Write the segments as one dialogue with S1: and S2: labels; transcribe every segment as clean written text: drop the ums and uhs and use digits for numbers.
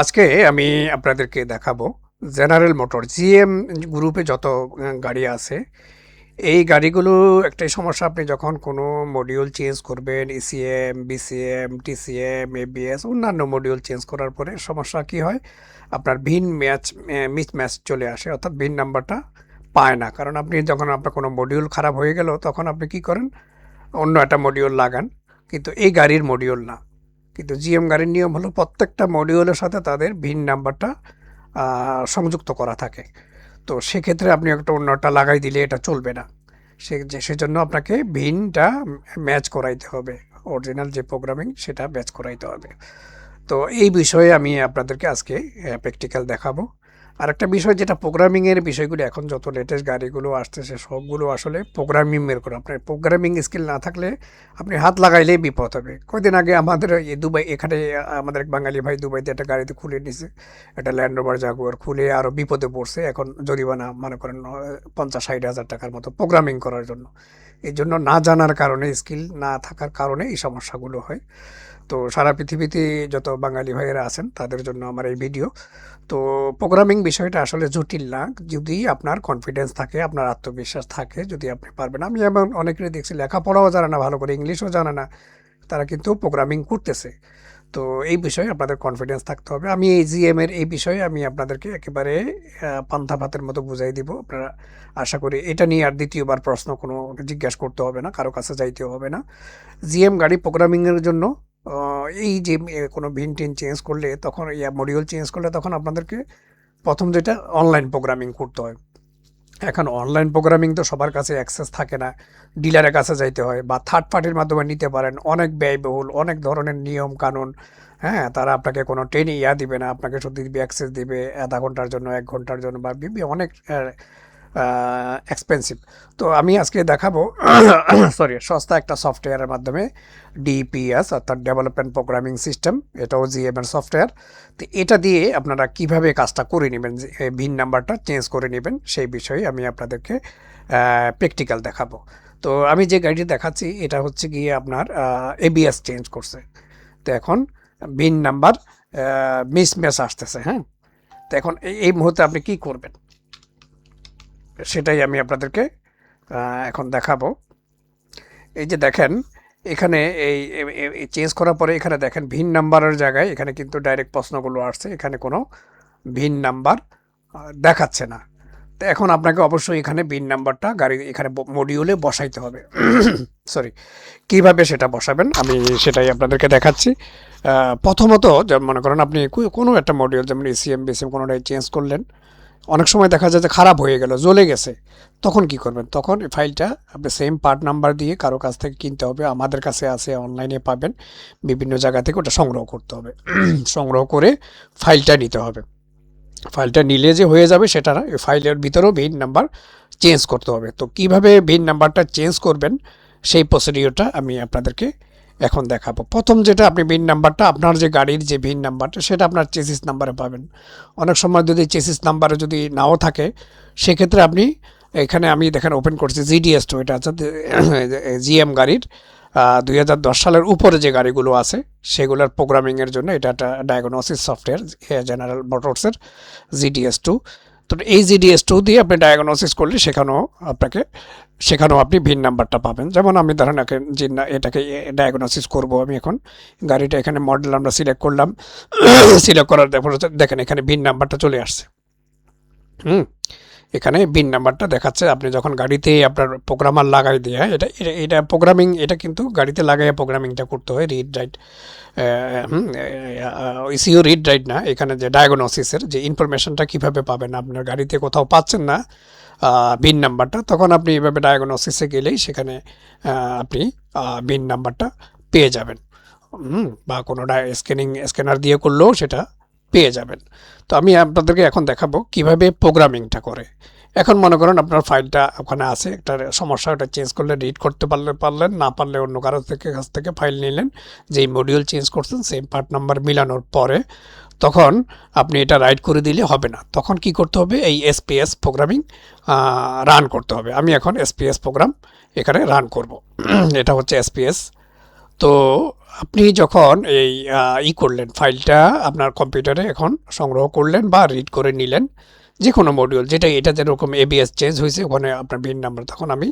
S1: আজকে আমি আপনাদেরকে দেখাবো জেনারেল মোটর জিএম গ্রুপে যত গাড়ি আছে এই গাড়িগুলো একটাই সমস্যা। আপনি যখন কোনো মডিউল চেঞ্জ করবেন, ইসিএম, বিসিএম, টিসিএম, এবিএস অন্যান্য মডিউল চেঞ্জ করার পরে সমস্যা কি হয়, আপনার ভিন মিস ম্যাচ চলে আসে, অর্থাৎ ভিন নাম্বারটা পায় না। কারণ আপনি যখন আপনার কোনো মডিউল খারাপ হয়ে গেল তখন আপনি কি করেন, অন্য একটা মডিউল লাগান, কিন্তু এই গাড়ির মডিউল না। কিন্তু জিএম গাড়ির নিয়ম হলো প্রত্যেকটা মডিউলের সাথে তাদের ভিন নাম্বারটা সংযুক্ত করা থাকে। তো সেক্ষেত্রে আপনি একটা অন্যটা লাগাই দিলে এটা চলবে না। সেজন্য আপনাকে ভিনটা ম্যাচ করাইতে হবে, অরিজিনাল যে প্রোগ্রামিং সেটা ম্যাচ করাইতে হবে। তো এই বিষয়ে আমি আপনাদেরকে আজকে প্র্যাকটিক্যাল দেখাবো। আর একটা বিষয়, যেটা প্রোগ্রামিংয়ের বিষয়গুলো এখন যত লেটেস্ট গাড়িগুলো আসতেছে সবগুলো আসলে প্রোগ্রামিংয়ের করে। আপনার প্রোগ্রামিং স্কিল না থাকলে আপনি হাত লাগাইলেই বিপদ হবে। কয়দিন আগে আমাদের দুবাই, এখানে আমাদের এক বাঙালি ভাই দুবাইতে একটা গাড়িতে খুলে নিছে, একটা ল্যান্ড রোভার জাগুয়ার, খুলে আরও বিপদে পড়ছে। এখন জরিমানা মনে করেন 50-60 হাজার টাকার মতো প্রোগ্রামিং করার জন্য। এই জন্য না জানার কারণে, স্কিল না থাকার কারণে এই সমস্যাগুলো হয়। তো সারা পৃথিবীতে যত বাঙালি ভাইয়েরা আছেন তাদের জন্য আমার এই ভিডিও। তো প্রোগ্রামিং বিষয়টা আসলে জটিল না, যদি আপনার কনফিডেন্স থাকে, আপনার আত্মবিশ্বাস থাকে, যদি আপনি পারবেন। আমি এমন অনেকেরই দেখছি লেখাপড়াও জানে না, ভালো করে ইংলিশও জানে না, তারা কিন্তু প্রোগ্রামিং করতেছে। তো এই বিষয়ে আপনাদের কনফিডেন্স থাকতে হবে। আমি এই জিএমের এই বিষয়ে আমি আপনাদেরকে একেবারে পান্তা ভাতের মতো বুঝাই দিব। আপনারা আশা করি এটা নিয়ে আর দ্বিতীয়বার প্রশ্ন কোনো জিজ্ঞাসা করতে হবে না, কারো কাছে যাইতে হবে না। জিএম গাড়ি প্রোগ্রামিংয়ের জন্য এই যে কোনো ভিন টিন চেঞ্জ করলে, তখন মডিউল চেঞ্জ করলে তখন আপনাদেরকে প্রথম যেটা অনলাইন প্রোগ্রামিং করতে হয়। এখন অনলাইন প্রোগ্রামিং তো সবার কাছে অ্যাক্সেস থাকে না, ডিলারের কাছে যাইতে হয় বা থার্ড পার্টির মাধ্যমে নিতে পারেন। অনেক ব্যয়বহুল, অনেক ধরনের নিয়ম কানুন। হ্যাঁ, তারা আপনাকে কোনো ট্রেনে দিবে না, আপনাকে শুধু দিবে অ্যাক্সেস দিবে আধা ঘন্টার জন্য, 1 ঘন্টার জন্য, বা অনেক এক্সপেন্সিভ। তো আমি আজকে দেখাবো সরি, সস্তা একটা সফটওয়্যারের মাধ্যমে, ডিপিএস অর্থাৎ ডেভেলপমেন্ট প্রোগ্রামিং সিস্টেম, এটাও জিএমের সফটওয়্যার। তো এটা দিয়ে আপনারা কিভাবে কাজটা করে নেবেন, ভিন নাম্বারটা চেঞ্জ করে নেবেন, সেই বিষয়ে আমি আপনাদেরকে প্র্যাকটিক্যাল দেখাবো। তো আমি যে গাড়িটি দেখাচ্ছি এটা হচ্ছে গিয়ে আপনার এবিএস চেঞ্জ করছে। তো এখন ভিন নাম্বার মিসম্যাচ আসতেছে। হ্যাঁ, তো এখন এই মুহূর্তে আপনি কি করবেন সেটাই আমি আপনাদেরকে এখন দেখাবো। এই যে দেখেন, এখানে এই চেঞ্জ করার পরে এখানে দেখেন ভিন নাম্বারের জায়গায় এখানে কিন্তু ডাইরেক্ট প্রশ্নগুলো আসছে, এখানে কোনো ভিন নাম্বার দেখাচ্ছে না। তো এখন আপনাকে অবশ্যই এখানে ভিন নাম্বারটা গাড়ি এখানে মডিউলে বসাইতে হবে। সরি, কিভাবে সেটা বসাবেন আমি সেটাই আপনাদেরকে দেখাচ্ছি। প্রথমত যেমন মনে করেন আপনি কোনো একটা মডিউল, যেমন এসিএম বিসিএম কোনোটাই চেঞ্জ করলেন, অনেক সময় দেখা যায় যে খারাপ হয়ে গেল, জ্বলে গেছে, তখন কি করবেন? তখন এই ফাইলটা আপনি সেম পার্ট নাম্বার দিয়ে কারো কাছ থেকে কিনতে হবে, আমাদের কাছে আছে, অনলাইনে পাবেন, বিভিন্ন জায়গা থেকে ওটা সংগ্রহ করতে হবে। সংগ্রহ করে ফাইলটা নিতে হবে। ফাইলটা নিলে যে হয়ে যাবে সেটা না, এই ফাইলের ভিতরেও ভিন নাম্বার চেঞ্জ করতে হবে। তো কিভাবে ভিন নাম্বারটা চেঞ্জ করবেন সেই প্রসিডিওরটা আমি আপনাদেরকে এখন দেখাবো। প্রথম যেটা, আপনি ভিন নাম্বারটা, আপনার যে গাড়ির যে ভিন নাম্বারটা সেটা আপনার চেসিস নাম্বারে পাবেন। অনেক সময় যদি চেসিস নাম্বারে যদি নাও থাকে, সেক্ষেত্রে আপনি এখানে, আমি দেখেন ওপেন করছি জিডিএস2, এটা আছে জিএম গাড়ির 2010 সালের উপরে যে গাড়িগুলো আছে সেগুলোর প্রোগ্রামিংয়ের জন্য এটা একটা ডায়াগনোসিস সফটওয়্যার, জেনারেল মোটরসের জিডিএস2। তো এই জিডিএস2 দিয়ে আপনি ডায়াগনোসিস করলে সেখানেও আপনি ভিন নাম্বারটা পাবেন। যেমন আমি ধরেন যে এটাকে ডায়াগনোসিস করব, আমি এখন গাড়িটা এখানে মডেল আমরা সিলেক্ট করলাম, সিলেক্ট করার দেখেন এখানে ভিন নাম্বারটা চলে আসছে। এখানে ভিন নাম্বারটা দেখাচ্ছে। আপনি যখন গাড়িতে আপনার প্রোগ্রামার লাগাই দিয়ে, এটা এটা এটা প্রোগ্রামিং, এটা কিন্তু গাড়িতে লাগাইয়া প্রোগ্রামিংটা করতে হয়, রিড রাইট, ইসিও রিড রাইট না। এখানে যে ডায়াগনোসিসের যে ইনফরমেশনটা কীভাবে পাবেন, আপনার গাড়িতে কোথাও পাচ্ছেন না ভিন নাম্বারটা, তখন আপনি এভাবে ডায়াগনোসিসে গেলেই সেখানে আপনি ভিন নাম্বারটা পেয়ে যাবেন। বা কোনো স্ক্যানার দিয়ে করলেও সেটা পেয়ে যাবেন। তো আমি আপনাদেরকে এখন দেখাবো কিভাবে প্রোগ্রামিংটা করে। এখন মনে করেন আপনার ফাইলটা ওখানে আছে, একটা সমস্যা, ওটা চেঞ্জ করলে রিড করতে পারলেন, না পারলে অন্য কারো কাছ থেকে ফাইল নিলেন, যেই মডিউল চেঞ্জ করছেন সেম পার্ট নাম্বার মিলানোর পরে তখন আপনি এটা রাইট করে দিলে হবে না। তখন কি করতে হবে, এই এসপিএস প্রোগ্রামিং রান করতে হবে। আমি এখন এসপিএস প্রোগ্রাম এখানে রান করব। এটা হচ্ছে এসপিএস তো আপনি যখন এই করলেন ফাইলটা আপনার কম্পিউটারে এখন সংগ্রহ করলেন বা রিড করে নিলেন যে কোনো মডিউল যেটা এটা যেরকম এবিএস চেঞ্জ হয়েছে ওখানে আপনার ভিন নাম্বার, তখন আমি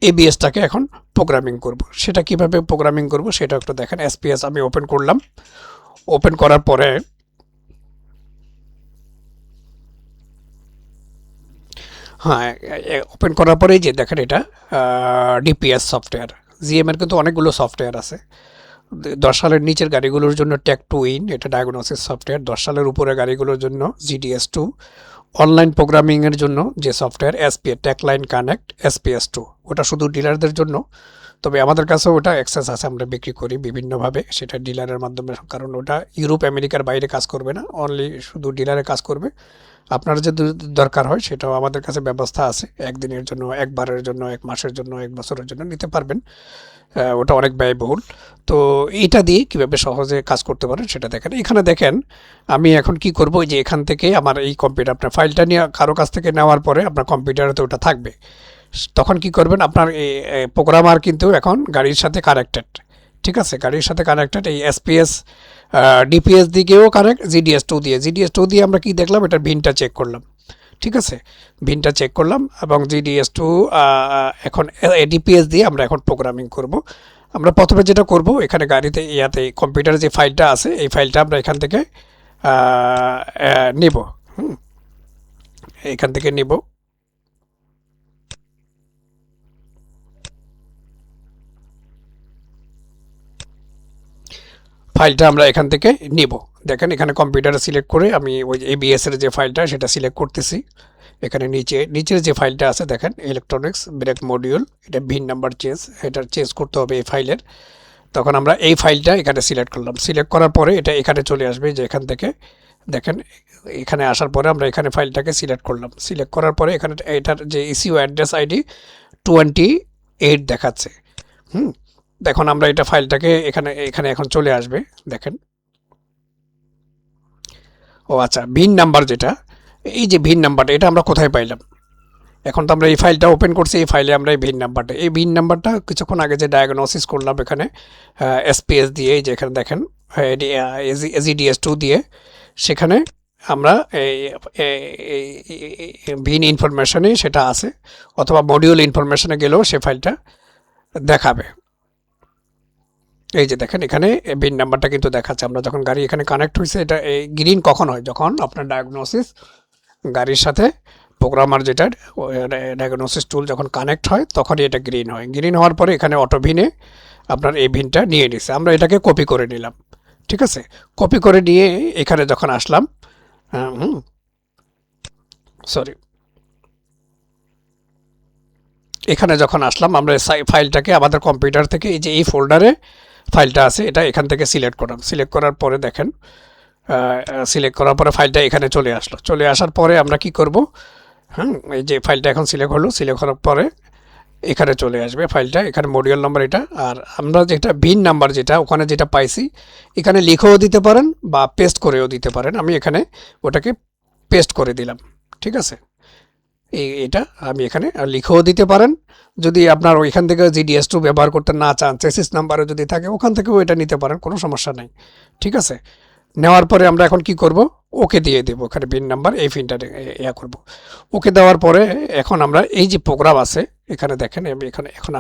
S1: এবিএসটাকে এখন প্রোগ্রামিং করব। সেটা কিভাবে প্রোগ্রামিং করব সেটা একটু দেখেন। এসপিএস আমি ওপেন করলাম, ওপেন করার পরে হ্যাঁ, ওপেন করার পরেই যে দেখেন এটা ডিপিএস সফটওয়্যার। জিএম এর কিন্তু অনেকগুলো সফটওয়্যার আছে। 10 সালের নিচের গাড়িগুলোর জন্য টেক টু উইন, এটা ডায়াগনোসিস সফটওয়্যার। 10 সালের উপরে গাড়িগুলোর জন্য জিডিএস 2। অনলাইন প্রোগ্রামিংয়ের জন্য যে software SP tech line connect SPS 2, ওটা শুধু ডিলারদের জন্য। তবে আমাদের কাছেও ওটা অ্যাক্সেস আছে, আমরা বিক্রি করি বিভিন্নভাবে সেটা ডিলারের মাধ্যমে, কারণ ওটা ইউরোপ আমেরিকার বাইরে কাজ করবে না, অনলি শুধু ডিলারে কাজ করবে। আপনার যে দরকার হয় সেটাও আমাদের কাছে ব্যবস্থা আছে, একদিনের জন্য, একবারের জন্য, 1 মাসের জন্য, 1 বছরের জন্য নিতে পারবেন। ওটা অনেক ব্যয়বহুল। তো এইটা দিয়ে কীভাবে সহজে কাজ করতে পারেন সেটা দেখেন। এখানে দেখেন আমি এখন কি করব, যে এখান থেকে আমার এই কম্পিউটার আপনার ফাইলটা নিয়ে কারো কাছ থেকে নেওয়ার পরে আপনার কম্পিউটারে তো ওটা থাকবে। তখন কি করবেন, আপনার এই প্রোগ্রামার কিন্তু এখন গাড়ির সাথে কানেক্টেড, ঠিক আছে, গাড়ির সাথে কানেক্টেড। এই এসপিএস ডিপিএস দিকেও কানেক্ট, জিডিএস 2 দিয়ে আমরা কি দেখলাম, এটার ভিনটা চেক করলাম, ঠিক আছে, ভিনটা চেক করলাম। এবং জিডিএস 2 এখন ডিপিএস দিয়ে আমরা এখন প্রোগ্রামিং করব। আমরা প্রথমে যেটা করব, এখানে গাড়িতে কম্পিউটারে যে ফাইলটা আছে এই ফাইলটা আমরা এখান থেকে নেব। এখান থেকে নেব। ফাইলটা আমরা এখান থেকে নিব। দেখেন এখানে কম্পিউটারে সিলেক্ট করে আমি ওই এবিএস এর যে ফাইলটা সেটা সিলেক্ট করতেছি। এখানে নিচের যে ফাইলটা আছে দেখেন, ইলেকট্রনিক্স ব্রেক মডিউল, এটা ভিন নাম্বার এটা চেঞ্জ করতে হবে এই ফাইলের। তখন আমরা এই ফাইলটা এখানে সিলেক্ট করলাম। সিলেক্ট করার পরে এটা এখানে চলে আসবে, যে এখান থেকে দেখেন এখানে আসার পরে আমরা এখানে ফাইলটাকে সিলেক্ট করলাম। সিলেক্ট করার পরে এখানে এটার যে ইসিউ অ্যাড্রেস আইডি 28 দেখাচ্ছে। দেখুন আমরা এটা ফাইলটাকে এখানে এখন চলে আসবে। দেখেন, ও আচ্ছা, ভিন নাম্বার যেটা, এই যে ভিন নাম্বারটা এটা আমরা কোথায় পাইলাম? এখন তো আমরা এই ফাইলটা ওপেন করছি, এই ফাইলে আমরা এই ভিন নাম্বারটা কিছুক্ষণ আগে যে ডায়াগনোসিস করলাম এখানে এসপিএস দিয়ে, এই যে এখানে দেখেন জিডিএস 2 দিয়ে, সেখানে আমরা ভিন ইনফরমেশনে সেটা আছে, অথবা মডিউল ইনফরমেশনে গেলেও সে ফাইলটা দেখাবে। এই যে দেখেন এখানে ভিন নাম্বারটা কিন্তু দেখাচ্ছে। আমরা যখন গাড়ি এখানে কানেক্ট হয়েছে, এটা গ্রিন কখন হয়, যখন আপনার ডায়াগনোসিস গাড়ির সাথে প্রোগ্রামার যেটা ডায়াগনোসিস টুল যখন কানেক্ট হয় তখনই এটা গ্রিন হয়। গ্রিন হওয়ার পরে এখানে অটো ভিনে আপনার এই ভিনটা নিয়ে নিছে। আমরা এটাকে কপি করে নিলাম, ঠিক আছে। কপি করে নিয়ে এখানে যখন আসলাম, এখানে যখন আসলাম, আমরা ফাইলটাকে আমাদের কম্পিউটার থেকে এই যে এই ফোল্ডারে ফাইলটা আছে এটা এখান থেকে সিলেক্ট করলাম। সিলেক্ট করার পরে দেখেন, সিলেক্ট করার পরে ফাইলটা এখানে চলে আসলো। চলে আসার পরে আমরা কি করব, এই যে ফাইলটা এখন সিলেক্ট হলো, সিলেক্ট করার পরে এখানে চলে আসবে ফাইলটা, এখানে মডিউল নাম্বার এটা। আর আমরা যেটা ভিন নাম্বার যেটা ওখানে যেটা পাইছি, এখানে লিখেও দিতে পারেন বা পেস্ট করেও দিতে পারেন। আমি এখানে ওটাকে পেস্ট করে দিলাম, ঠিক আছে। এটা আমি এখানে লিখেও দিতে পারেন, যদি আপনার ওইখান থেকে জিডিএস 2 ব্যবহার করতে না চান, চেসিস নাম্বারও যদি থাকে ওখান থেকেও এটা নিতে পারেন, কোনো সমস্যা নেই, ঠিক আছে। নেওয়ার পরে আমরা এখন কি করব, ওকে দিয়ে দেবো। ওখানে ভিন নাম্বার এই ভিনটা করব। ওকে দেওয়ার পরে এখন আমরা এই যে প্রোগ্রাম আছে এখানে দেখেন,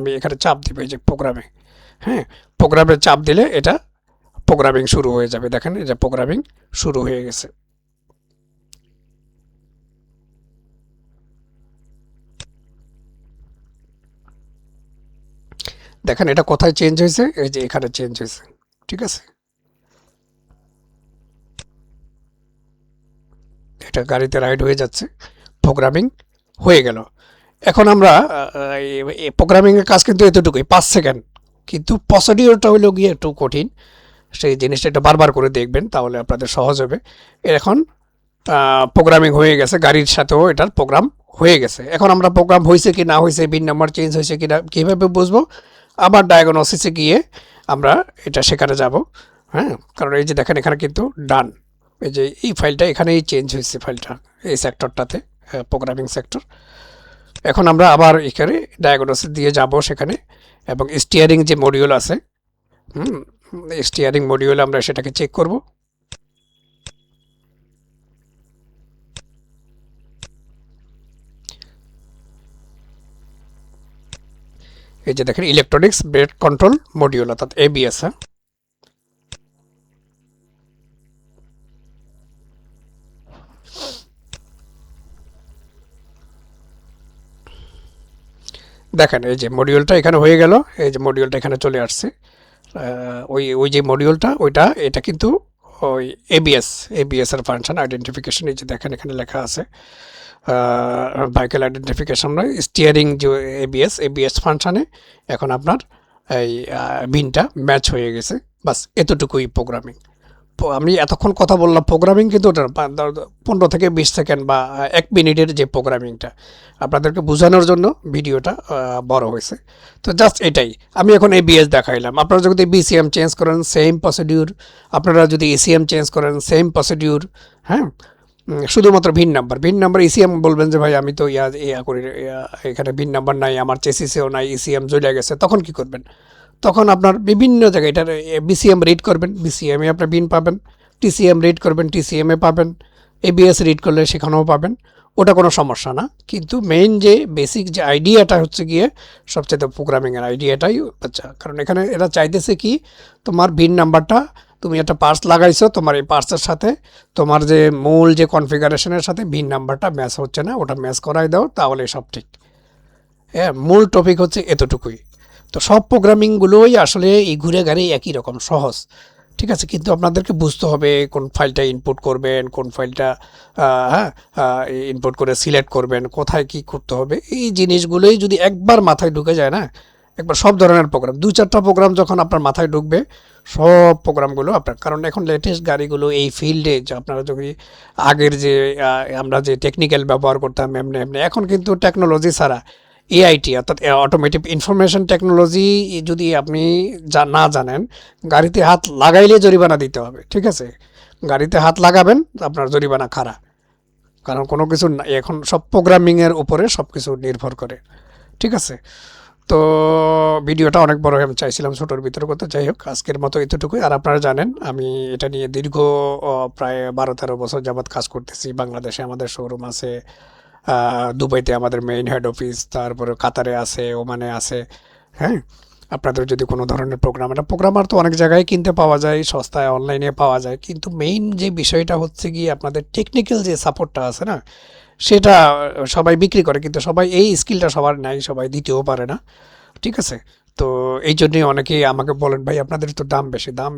S1: আমি এখানে চাপ দিব এই যে প্রোগ্রামে। প্রোগ্রামে চাপ দিলে এটা প্রোগ্রামিং শুরু হয়ে যাবে। দেখেন এই যে প্রোগ্রামিং শুরু হয়ে গেছে। দেখেন এটা কোথায় চেঞ্জ হয়েছে, এই যে এখানে চেঞ্জ হয়েছে, ঠিক আছে। এটা গাড়িতে রাইড হয়ে যাচ্ছে, প্রোগ্রামিং হয়ে গেল। এখন আমরা প্রোগ্রামিংয়ের কাজ কিন্তু এতটুকুই, 5 সেকেন্ড, কিন্তু প্রসিডিওরটা হলো গিয়ে একটু কঠিন। সেই জিনিসটা একটু বারবার করে দেখবেন, তাহলে আপনাদের সহজ হবে। এখন প্রোগ্রামিং হয়ে গেছে, গাড়ির সাথেও এটার প্রোগ্রাম হয়ে গেছে। এখন আমরা প্রোগ্রাম হয়েছে কি না হয়েছে, ভিন নাম্বার চেঞ্জ হয়েছে কি না কীভাবে বুঝবো? আবার ডায়াগনোসিসে গিয়ে আমরা এটা সেখানে যাব। কারণ এই যে দেখেন এখানে কিন্তু ডান, এই যে এই ফাইলটা এখানেই চেঞ্জ হয়েছে, ফাইলটা এই সেক্টরটাতে, প্রোগ্রামিং সেক্টর। এখন আমরা আবার এখানে ডায়াগনোসিস দিয়ে যাব সেখানে, এবং স্টিয়ারিং যে মডিউল আছে হুম, স্টিয়ারিং মডিউলে আমরা সেটাকে চেক করব। এই যে দেখেন ইলেকট্রনিক্স ব্রেক কন্ট্রোল মডিউল অর্থাৎ এবিএস। হ্যাঁ, দেখেন এই যে মডিউলটা এখানে হয়ে গেল, এই যে মডিউলটা এখানে চলে আসছে। ওই ওই যে মডিউলটা এটা কিন্তু ওই এবিএস এর ফাংশন আইডেন্টিফিকেশন। এই যে দেখেন এখানে লেখা আছে ভাইকেল আইডেন্টিফিকেশন নয়, স্টিয়ারিং যে এবিএস ফাংশনে এখন আপনার এই বিনটা ম্যাচ হয়ে গেছে। বাস এতটুকুই প্রোগ্রামিং। আমি এতক্ষণ কথা বললাম প্রোগ্রামিং, কিন্তু ওটা 15 থেকে 20 সেকেন্ড বা 1 মিনিটের যে প্রোগ্রামিংটা আপনাদেরকে বোঝানোর জন্য ভিডিওটা বড় হয়েছে। তো জাস্ট এটাই আমি এখন এবিএস দেখাইলাম। আপনারা যদি বিসিএম চেঞ্জ করেন সেম প্রসিডিউর, আপনারা যদি এসিএম চেঞ্জ করেন সেম প্রসিডিউর। হ্যাঁ, শুধুমাত্র ভিন নাম্বার ইসিএম বলবেন যে ভাই আমি তো ইয়া করি, এখানে ভিন নাম্বার নাই, আমার চেসিসেও নাই, ইসিএম জ্বলে গেছে, তখন কি করবেন? তখন আপনার বিভিন্ন জায়গায় এটার বিসিএম রিড করবেন, বিসিএমে আপনার বিন পাবেন, টিসিএম রিড করবেন, টিসিএমে পাবেন, এবিএস রিড করলে সেখানেও পাবেন। ওটা কোনো সমস্যা না, কিন্তু মেইন যে বেসিক যে আইডিয়াটা হচ্ছে গিয়ে সবচেয়ে প্রোগ্রামিংয়ের আইডিয়াটাই আচ্ছা। কারণ এখানে এরা চাইতেছে কি, তোমার বিন নাম্বারটা, তুমি একটা পার্স লাগাইছো, তোমার এই পার্সের সাথে তোমার যে মূল যে কনফিগারেশনের সাথে বিন নাম্বারটা ম্যাচ হচ্ছে না, ওটা ম্যাচ করাই দাও, তাহলে সব ঠিক। হ্যাঁ, মূল টপিক হচ্ছে এতটুকুই। তো সব প্রোগ্রামিংগুলোই আসলে এই ঘুরে ঘাড়ে একই রকম সহজ, ঠিক আছে। কিন্তু আপনাদেরকে বুঝতে হবে কোন ফাইলটা ইনপুট করবেন, কোন ফাইলটা হ্যাঁ ইনপুট করে সিলেক্ট করবেন, কোথায় কি করতে হবে। এই জিনিসগুলোই যদি একবার মাথায় ঢুকে যায় না, একবার সব ধরনের প্রোগ্রাম 2-4টা প্রোগ্রাম যখন আপনার মাথায় ঢুকবে, সব প্রোগ্রামগুলো আপনার, কারণ এখন লেটেস্ট গাড়িগুলো এই ফিল্ডে যে আপনারা যদি আগের যে আমরা যে টেকনিক্যাল ব্যবহার করতাম এমনি এমনি, এখন কিন্তু টেকনোলজি ছাড়া এআইটি অর্থাৎ অটোমেটিভ ইনফরমেশন টেকনোলজি যদি আপনি না জানেন, গাড়িতে হাত লাগাইলে জরিমানা দিতে হবে, ঠিক আছে। গাড়িতে হাত লাগাবেন, আপনার জরিমানা খাড়া। কারণ কোনো কিছু এখন সব প্রোগ্রামিংয়ের উপরে সব কিছু নির্ভর করে, ঠিক আছে। তো ভিডিওটা অনেক বড়, আমি চাইছিলাম ছোটোর ভিতরে করতে। যাই হোক, আজকের মতো এতটুকুই। আর আপনারা জানেন আমি এটা নিয়ে দীর্ঘ প্রায় 12-13 বছর যাবৎ কাজ করতেছি। বাংলাদেশে আমাদের শোরুম আছে, দুবাইতে আমাদের মেইন হেড অফিস, তারপরে কাতারে আছে, ওমানে আছে। হ্যাঁ, আপনাদের যদি কোনো ধরনের প্রোগ্রামার তো অনেক জায়গায় কিনতে পাওয়া যায়, সস্তায় অনলাইনে পাওয়া যায়, কিন্তু মেইন যে বিষয়টা হচ্ছে গিয়ে আপনাদের টেকনিক্যাল যে সাপোর্টটা আছে না, সেটা সবাই বিক্রি করে, কিন্তু সবাই এই স্কিলটা সবার নাই, সবাই দিতেও পারে না, ঠিক আছে। তো এই জন্যই অনেকেই আমাকে বলেন ভাই আপনাদের তো দাম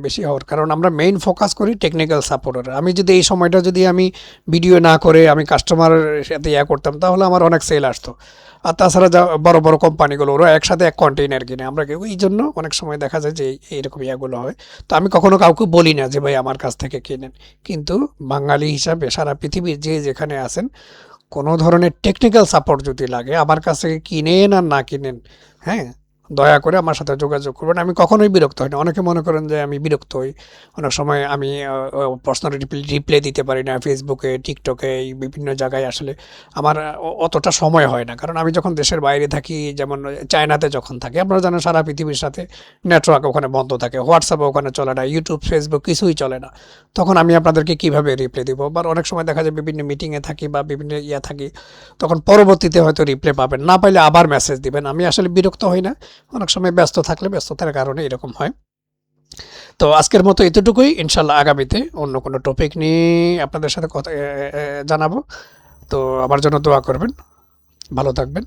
S1: বেশি হওয়ার কারণ আমরা মেইন ফোকাস করি টেকনিক্যাল সাপোর্টের। আমি যদি এই সময়টা যদি আমি ভিডিও না করে আমি কাস্টমারের সাথে করতাম, তাহলে আমার অনেক সেল আসতো। আর তাছাড়া যা বড় বড় কোম্পানিগুলো ওরা একসাথে এক কন্টেইনার কিনে, আমরা কেউ এই জন্য অনেক সময় দেখা যায় যে এইরকম ইয়াগুলো হয়। তো আমি কখনো কাউকে বলি না যে ভাই আমার কাছ থেকে কিনেন, কিন্তু বাঙালি হিসাবে সারা পৃথিবীর যে যেখানে আছেন, কোনো ধরনের টেকনিক্যাল সাপোর্ট যদি লাগে আমার কাছ থেকে কিনেন আর না কিনেন, হ্যাঁ, দয়া করে আমার সাথে যোগাযোগ করবেন। আমি কখনোই বিরক্ত হই না। অনেকে মনে করেন যে আমি বিরক্ত হই, অনেক সময় আমি পার্সোনাল রিপ্লাই দিতে পারি না ফেসবুকে, টিকটকে, এই বিভিন্ন জায়গায় আসলে আমার অতটা সময় হয় না। কারণ আমি যখন দেশের বাইরে থাকি, যেমন চায়নাতে যখন থাকি, আপনারা জানেন সারা পৃথিবীর সাথে নেটওয়ার্ক ওখানে বন্ধ থাকে, হোয়াটসঅ্যাপ ওখানে চলে না, ইউটিউব ফেসবুক কিছুই চলে না। তখন আমি আপনাদেরকে কীভাবে রিপ্লাই দিব? বা অনেক সময় দেখা যায় বিভিন্ন মিটিংয়ে থাকি বা বিভিন্ন থাকি, তখন পরবর্তীতে হয়তো রিপ্লাই পাবেন, না পাইলে আবার মেসেজ দিবেন। আমি আসলে বিরক্ত হই না, অনেক সময় ব্যস্ত থাকলে ব্যস্ততার কারণে এরকম হয়। তো আজকের মতো এতটুকুই। ইনশাল্লাহ আগামীতে অন্য কোনো টপিক নিয়ে আপনাদের সাথে কথা জানাবো। তো আমার জন্য দোয়া করবেন, ভালো থাকবেন।